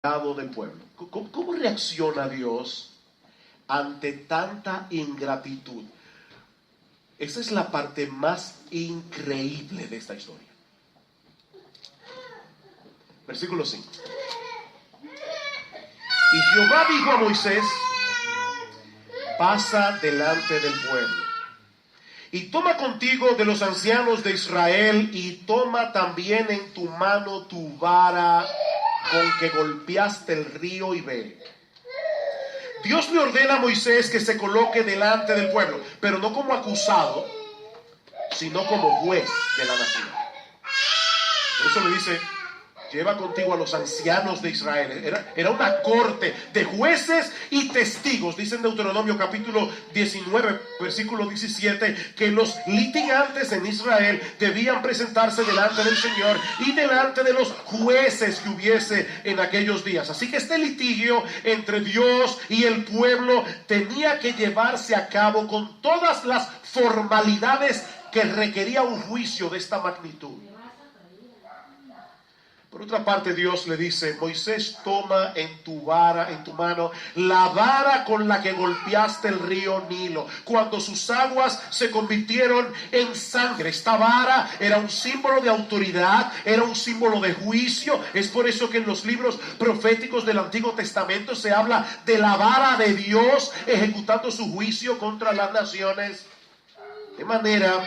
del pueblo. ¿Cómo reacciona Dios ante tanta ingratitud? Esa es la parte más increíble de esta historia. Versículo 5. Y Jehová dijo a Moisés: pasa delante del pueblo, y toma contigo de los ancianos de Israel, y toma también en tu mano tu vara con que golpeaste el río, y ve. Dios le ordena a Moisés que se coloque delante del pueblo, pero no como acusado, sino como juez de la nación. Por eso le dice: lleva contigo a los ancianos de Israel. Era una corte de jueces y testigos. Dice en Deuteronomio capítulo 19, versículo 17, que los litigantes en Israel debían presentarse delante del Señor y delante de los jueces que hubiese en aquellos días. Así que este litigio entre Dios y el pueblo tenía que llevarse a cabo con todas las formalidades que requería un juicio de esta magnitud. Por otra parte, Dios le dice: Moisés, toma en tu mano, la vara con la que golpeaste el río Nilo, cuando sus aguas se convirtieron en sangre. Esta vara era un símbolo de autoridad, era un símbolo de juicio. Es por eso que en los libros proféticos del Antiguo Testamento se habla de la vara de Dios ejecutando su juicio contra las naciones. De manera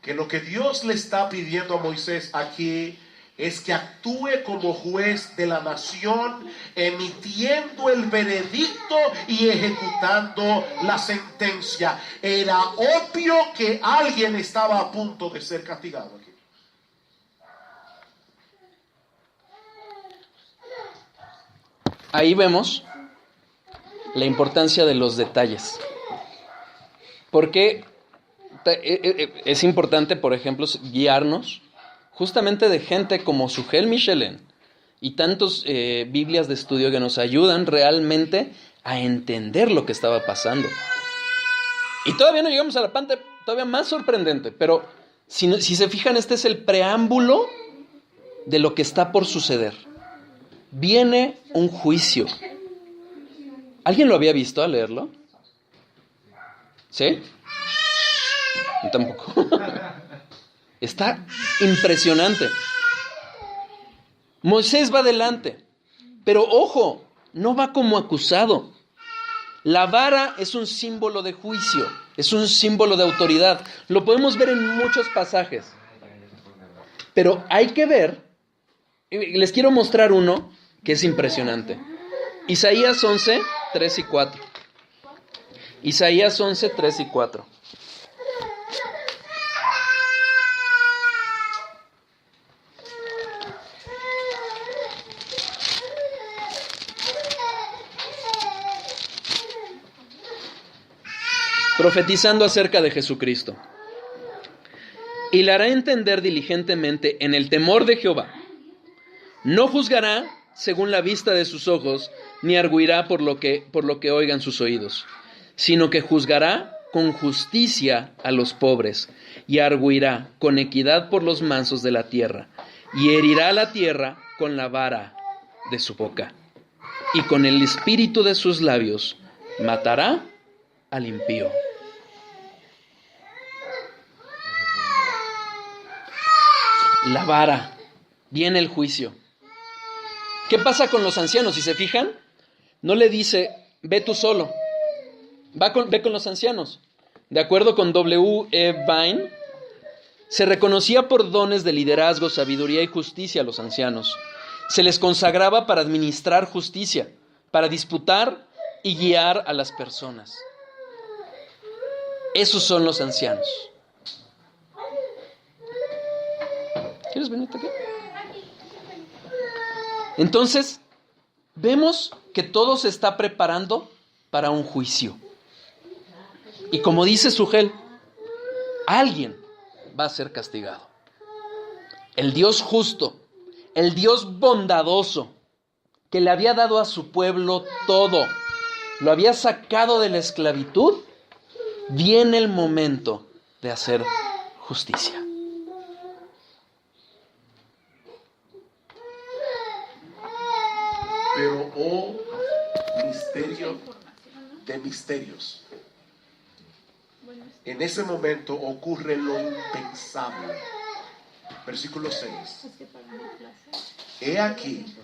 que lo que Dios le está pidiendo a Moisés aquí es que actúe como juez de la nación, emitiendo el veredicto y ejecutando la sentencia. Era obvio que alguien estaba a punto de ser castigado aquí. Ahí vemos la importancia de los detalles. Porque es importante, por ejemplo, guiarnos justamente de gente como Sugel Michelin y tantos Biblias de estudio que nos ayudan realmente a entender lo que estaba pasando. Y todavía no llegamos a la parte todavía más sorprendente, pero si se fijan, este es el preámbulo de lo que está por suceder. Viene un juicio. ¿Alguien lo había visto al leerlo? ¿Sí? Yo tampoco. Está impresionante. Moisés va adelante, pero ojo, no va como acusado. La vara es un símbolo de juicio, es un símbolo de autoridad. Lo podemos ver en muchos pasajes. Pero hay que ver, les quiero mostrar uno que es impresionante. Isaías 11, 3 y 4. Isaías 11, 3 y 4. Profetizando acerca de Jesucristo. Y le hará entender diligentemente en el temor de Jehová. No juzgará según la vista de sus ojos, ni arguirá por lo que oigan sus oídos, sino que juzgará con justicia a los pobres, y arguirá con equidad por los mansos de la tierra, y herirá la tierra con la vara de su boca, y con el espíritu de sus labios matará al impío. La vara, viene el juicio. ¿Qué pasa con los ancianos? Si se fijan, no le dice, ve tú solo, ve con los ancianos. De acuerdo con W. E. Vine, se reconocía por dones de liderazgo, sabiduría y justicia a los ancianos. Se les consagraba para administrar justicia, para disputar y guiar a las personas. Esos son los ancianos. ¿Quieres venirte aquí? Entonces, vemos que todo se está preparando para un juicio. Y como dice Sugel, alguien va a ser castigado. El Dios justo, el Dios bondadoso, que le había dado a su pueblo todo, lo había sacado de la esclavitud, viene el momento de hacer justicia. Pero, oh misterio de misterios, en ese momento ocurre lo impensable. Versículo 6. He aquí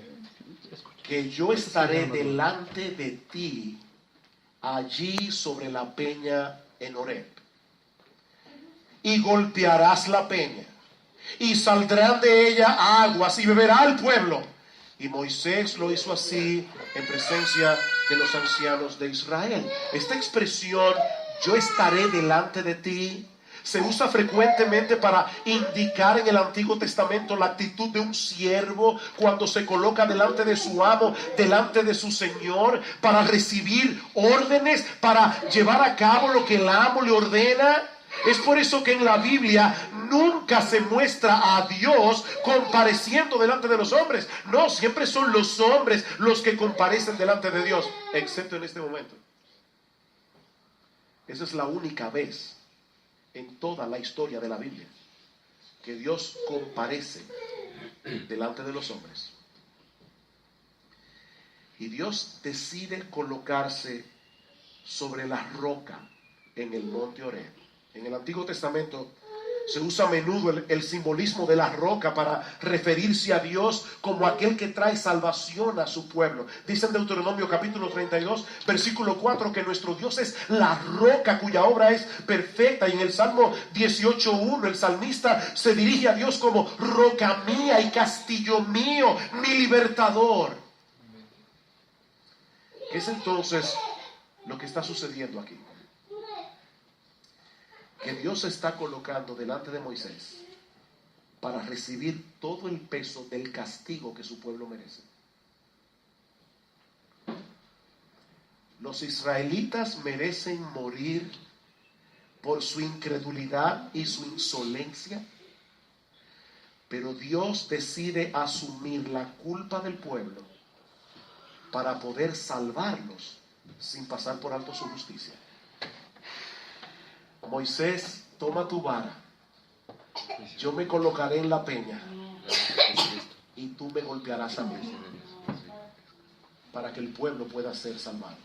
que yo estaré delante de ti allí sobre la peña en Horeb, y golpearás la peña, y saldrán de ella aguas, y beberá el pueblo. Y Moisés lo hizo así en presencia de los ancianos de Israel. Esta expresión, yo estaré delante de ti, se usa frecuentemente para indicar en el Antiguo Testamento la actitud de un siervo cuando se coloca delante de su amo, delante de su señor, para recibir órdenes, para llevar a cabo lo que el amo le ordena. Es por eso que en la Biblia nunca se muestra a Dios compareciendo delante de los hombres. No, siempre son los hombres los que comparecen delante de Dios, excepto en este momento. Esa es la única vez en toda la historia de la Biblia que Dios comparece delante de los hombres. Y Dios decide colocarse sobre la roca en el monte Horeb. En el Antiguo Testamento se usa a menudo el simbolismo de la roca para referirse a Dios como aquel que trae salvación a su pueblo. Dice en Deuteronomio capítulo 32, versículo 4, que nuestro Dios es la roca cuya obra es perfecta. Y en el Salmo 18:1 el salmista se dirige a Dios como roca mía y castillo mío, mi libertador. ¿Qué es entonces lo que está sucediendo aquí? Que Dios se está colocando delante de Moisés para recibir todo el peso del castigo que su pueblo merece. Los israelitas merecen morir por su incredulidad y su insolencia, pero Dios decide asumir la culpa del pueblo para poder salvarlos sin pasar por alto su justicia. Moisés, toma tu vara, yo me colocaré en la peña y tú me golpearás a mí para que el pueblo pueda ser salvado.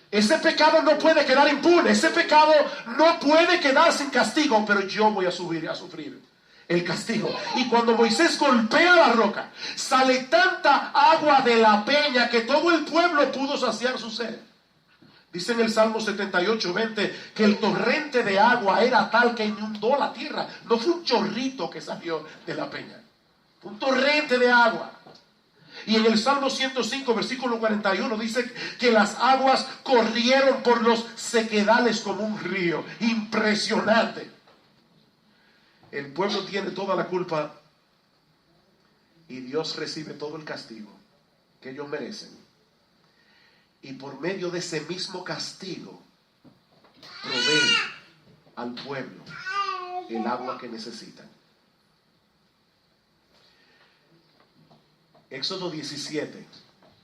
Ese pecado no puede quedar impune, ese pecado no puede quedar sin castigo, pero yo voy a sufrir el castigo. Y cuando Moisés golpea la roca, sale tanta agua de la peña que todo el pueblo pudo saciar su sed. Dice en el Salmo 78:20 que el torrente de agua era tal que inundó la tierra. No fue un chorrito que salió de la peña, fue un torrente de agua. Y en el Salmo 105, versículo 41, dice que las aguas corrieron por los sequedales como un río. Impresionante. El pueblo tiene toda la culpa y Dios recibe todo el castigo que ellos merecen. Y por medio de ese mismo castigo provee al pueblo el agua que necesitan. Éxodo 17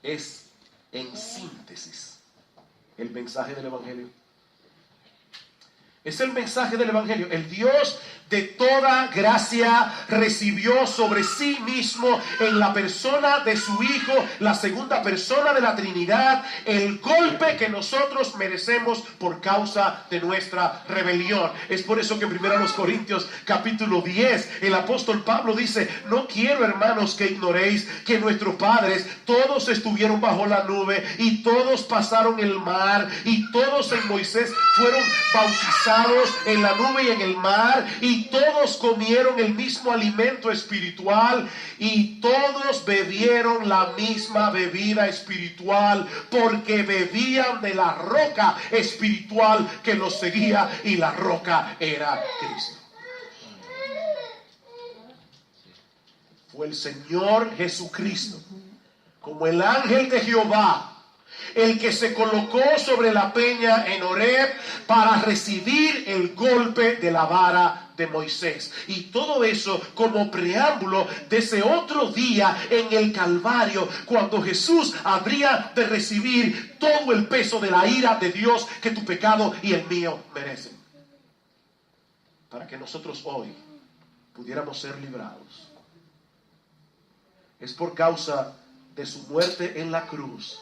es, en síntesis, el mensaje del Evangelio. Es el mensaje del Evangelio. El Dios de toda gracia recibió sobre sí mismo en la persona de su Hijo, la segunda persona de la Trinidad, el golpe que nosotros merecemos por causa de nuestra rebelión. Es por eso que en 1 Corintios capítulo 10 el apóstol Pablo dice: no quiero, hermanos, que ignoréis que nuestros padres todos estuvieron bajo la nube y todos pasaron el mar y todos en Moisés fueron bautizados en la nube y en el mar, y todos comieron el mismo alimento espiritual y todos bebieron la misma bebida espiritual, porque bebían de la roca espiritual que los seguía, y la roca era Cristo. Fue el Señor Jesucristo, como el ángel de Jehová, el que se colocó sobre la peña en Horeb para recibir el golpe de la vara de Moisés. Y todo eso como preámbulo de ese otro día en el Calvario, cuando Jesús habría de recibir todo el peso de la ira de Dios que tu pecado y el mío merecen, para que nosotros hoy pudiéramos ser librados. Es por causa de su muerte en la cruz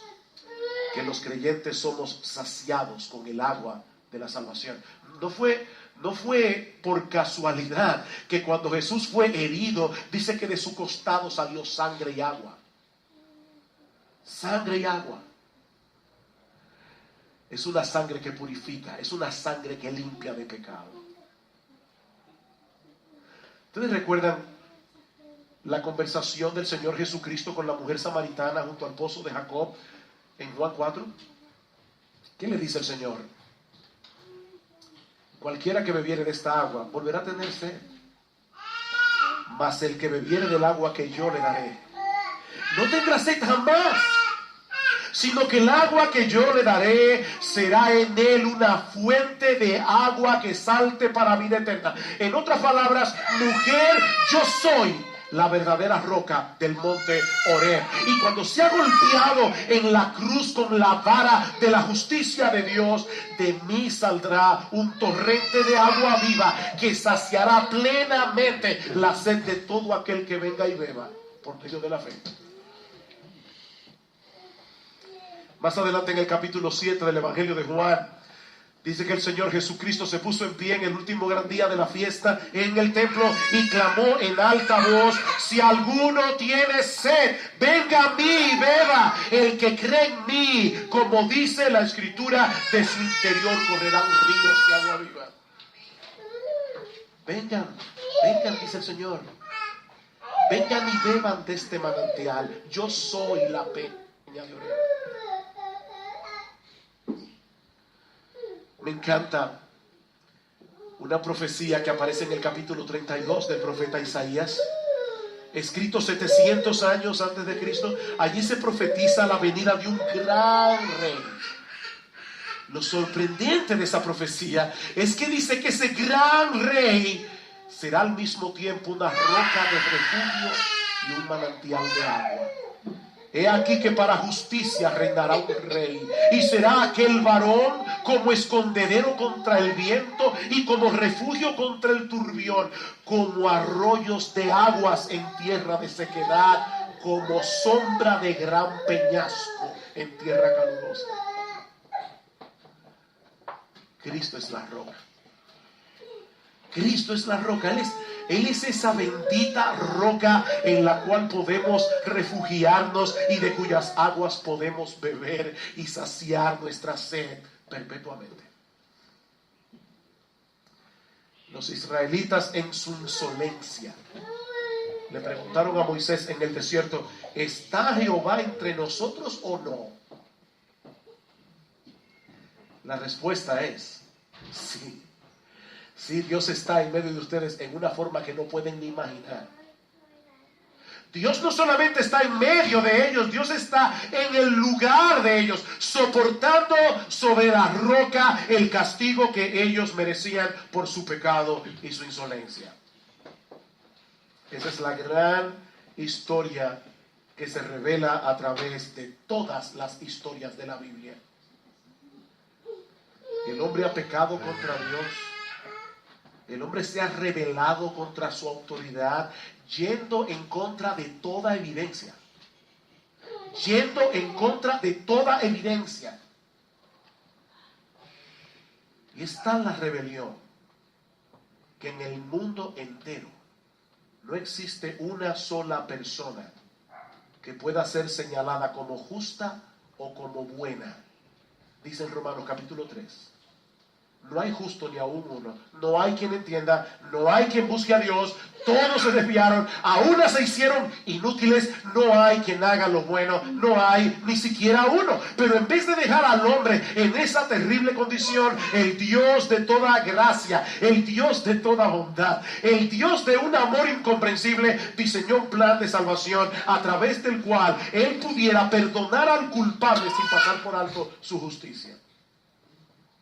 que los creyentes somos saciados con el agua de la salvación. No fue por casualidad que cuando Jesús fue herido, dice que de su costado salió sangre y agua. Sangre y agua. Es una sangre que purifica, es una sangre que limpia de pecado. ¿Ustedes recuerdan la conversación del Señor Jesucristo con la mujer samaritana junto al pozo de Jacob en Juan 4? ¿Qué le dice el Señor? Cualquiera que bebiere de esta agua volverá a tener sed, mas el que bebiere del agua que yo le daré no tendrá sed jamás, sino que el agua que yo le daré será en él una fuente de agua que salte para vida eterna. En otras palabras, mujer, yo soy la verdadera roca del monte Horeb. Y cuando se ha golpeado en la cruz con la vara de la justicia de Dios, de mí saldrá un torrente de agua viva que saciará plenamente la sed de todo aquel que venga y beba por medio de la fe. Más adelante en el capítulo 7 del Evangelio de Juan, dice que el Señor Jesucristo se puso en pie en el último gran día de la fiesta en el templo y clamó en alta voz: si alguno tiene sed, venga a mí y beba. El que cree en mí, como dice la Escritura, de su interior correrán ríos de agua viva. Vengan, vengan, dice el Señor. Vengan y beban de este manantial. Yo soy la peña de Horeb. Me encanta una profecía que aparece en el capítulo 32 del profeta Isaías, escrito 700 años antes de Cristo. Allí se profetiza la venida de un gran rey. Lo sorprendente de esa profecía es que dice que ese gran rey será al mismo tiempo una roca de refugio y un manantial de agua. He aquí que para justicia reinará un rey, y será aquel varón como escondedero contra el viento y como refugio contra el turbión, como arroyos de aguas en tierra de sequedad, como sombra de gran peñasco en tierra calurosa. Cristo es la roca. Cristo es la roca. Él es esa bendita roca en la cual podemos refugiarnos y de cuyas aguas podemos beber y saciar nuestra sed perpetuamente. Los israelitas en su insolencia le preguntaron a Moisés en el desierto: ¿está Jehová entre nosotros o no? La respuesta es sí. Sí, Dios está en medio de ustedes en una forma que no pueden ni imaginar. Dios no solamente está en medio de ellos, Dios está en el lugar de ellos, soportando sobre la roca el castigo que ellos merecían por su pecado y su insolencia. Esa es la gran historia que se revela a través de todas las historias de la Biblia. El hombre ha pecado contra Dios. El hombre se ha rebelado contra su autoridad, yendo en contra de toda evidencia. Yendo en contra de toda evidencia. Y está la rebelión, que en el mundo entero no existe una sola persona que pueda ser señalada como justa o como buena. Dice en Romanos capítulo 3. No hay justo ni aún uno. No hay quien entienda. No hay quien busque a Dios. Todos se desviaron. Aún se hicieron inútiles. No hay quien haga lo bueno. No hay ni siquiera uno. Pero en vez de dejar al hombre en esa terrible condición, el Dios de toda gracia, el Dios de toda bondad, el Dios de un amor incomprensible, diseñó un plan de salvación a través del cual Él pudiera perdonar al culpable sin pasar por alto su justicia.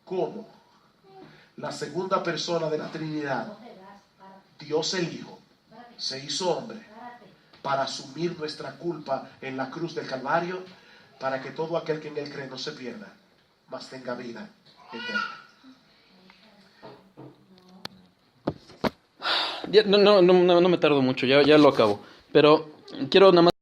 ¿Cómo? La segunda persona de la Trinidad, Dios el Hijo, se hizo hombre para asumir nuestra culpa en la cruz del Calvario, para que todo aquel que en Él cree no se pierda, mas tenga vida eterna. No me tardo mucho, ya lo acabo. Pero quiero nada más